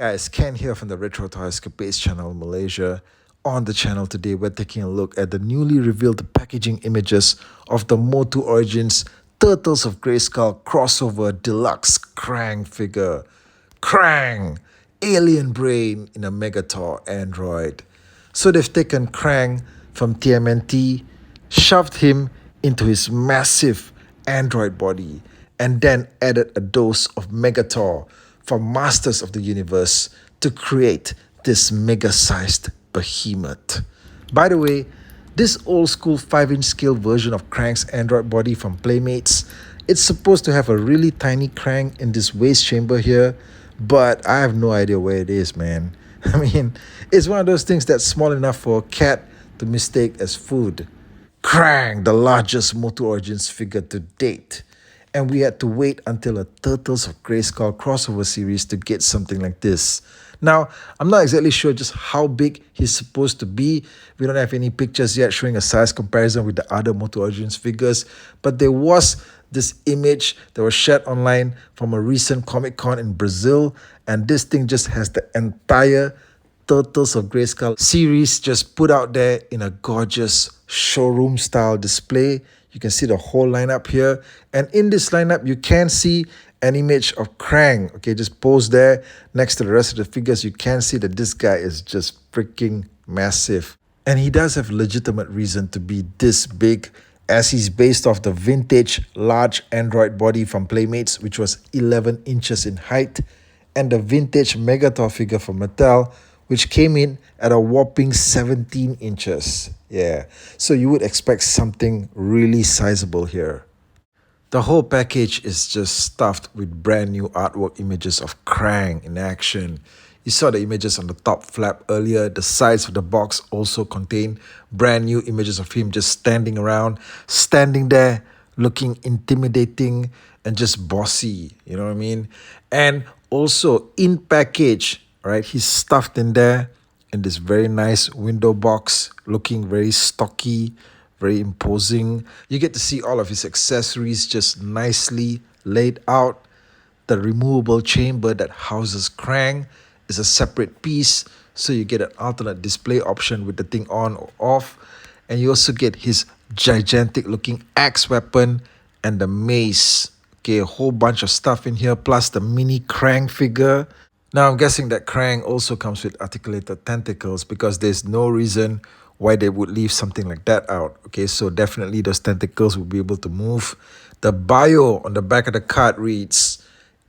Guys, Ken here from the Retro Toy Escapades channel in Malaysia. On the channel today, we're taking a look at the newly revealed packaging images of the Motu Origins Turtles of Grayskull crossover deluxe Krang figure. Krang! Alien brain in a Megator android. So they've taken Krang from TMNT, shoved him into his massive android body, and then added a dose of Megator from Masters of the Universe to create this mega-sized behemoth. By the way, this old-school 5-inch scale version of Krang's android body from Playmates, it's supposed to have a really tiny Krang in this waist chamber here, but I have no idea where it is, man. I mean, it's one of those things that's small enough for a cat to mistake as food. Krang, the largest Motu Origins figure to date. And we had to wait until a Turtles of Grayskull crossover series to get something like this. Now, I'm not exactly sure just how big he's supposed to be. We don't have any pictures yet showing a size comparison with the other Motu Origins figures, but there was this image that was shared online from a recent Comic Con in Brazil, and this thing just has the entire Turtles of Grayskull series just put out there in a gorgeous showroom style display. You can see the whole lineup here, and in this lineup you can see an image of Krang. Okay, just posed there next to the rest of the figures. You can see that this guy is just freaking massive, and he does have legitimate reason to be this big, as he's based off the vintage large android body from Playmates, which was 11 inches in height, and the vintage Megator figure from Mattel, which came in at a whopping 17 inches. Yeah, so you would expect something really sizable here. The whole package is just stuffed with brand new artwork images of Krang in action. You saw the images on the top flap earlier. The sides of the box also contain brand new images of him just standing there, looking intimidating and just bossy, you know what I mean? And also in package, right, he's stuffed in there in this very nice window box, looking very stocky, very imposing. You get to see all of his accessories just nicely laid out. The removable chamber that houses Krang is a separate piece, so you get an alternate display option with the thing on or off. And you also get his gigantic looking axe weapon and the mace. Okay, a whole bunch of stuff in here, plus the mini Krang figure. Now, I'm guessing that Krang also comes with articulated tentacles because there's no reason why they would leave something like that out. Okay, so definitely those tentacles will be able to move. The bio on the back of the card reads,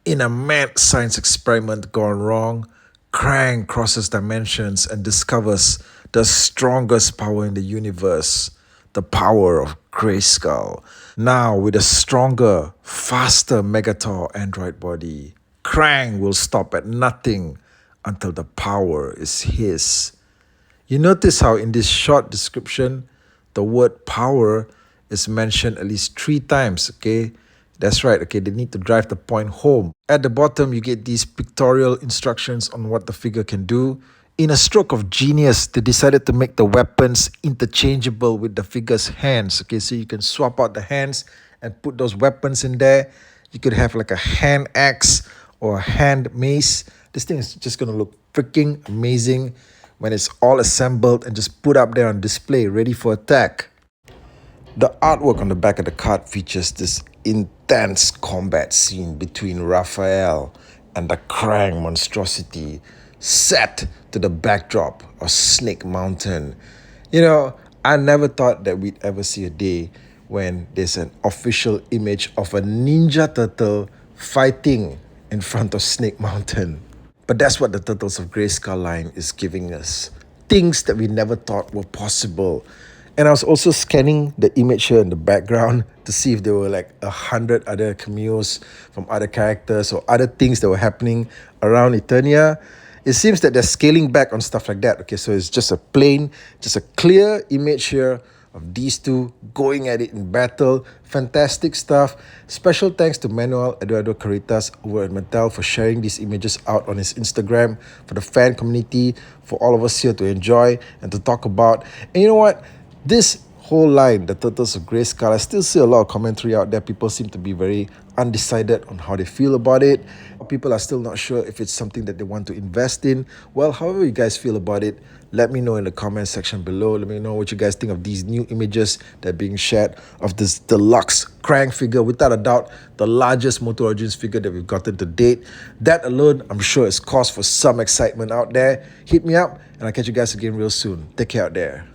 "In a mad science experiment gone wrong, Krang crosses dimensions and discovers the strongest power in the universe, the power of Grayskull. Now, with a stronger, faster Megator android body, Krang will stop at nothing until the power is his." You notice how in this short description, the word power is mentioned at least 3 times, okay? That's right, okay, they need to drive the point home. At the bottom, you get these pictorial instructions on what the figure can do. In a stroke of genius, they decided to make the weapons interchangeable with the figure's hands, okay? So you can swap out the hands and put those weapons in there. You could have like a hand axe or a hand mace. This thing is just gonna look freaking amazing when it's all assembled and just put up there on display, ready for attack. The artwork on the back of the card features this intense combat scene between Raphael and the Krang monstrosity, set to the backdrop of Snake Mountain. You know, I never thought that we'd ever see a day when there's an official image of a Ninja Turtle fighting in front of Snake Mountain. But that's what the Turtles of Grayskull line is giving us. Things that we never thought were possible. And I was also scanning the image here in the background to see if there were like 100 other cameos from other characters or other things that were happening around Eternia. It seems that they're scaling back on stuff like that. Okay, so it's just a clear image here of these two going at it in battle. Fantastic stuff. Special thanks to Manuel Eduardo Caritas over at Mattel for sharing these images out on his Instagram, for the fan community, for all of us here to enjoy and to talk about. And you know what? This whole line, the Turtles of Grayskull, I still see a lot of commentary out there. People seem to be very undecided on how they feel about it. people are still not sure if it's something that they want to invest in. Well, however you guys feel about it, let me know in the comment section below. Let me know what you guys think of these new images that are being shared of this deluxe Krang figure. Without a doubt, the largest MOTU Origins figure that we've gotten to date. That alone, I'm sure, is cause for some excitement out there. Hit me up, and I'll catch you guys again real soon. Take care out there.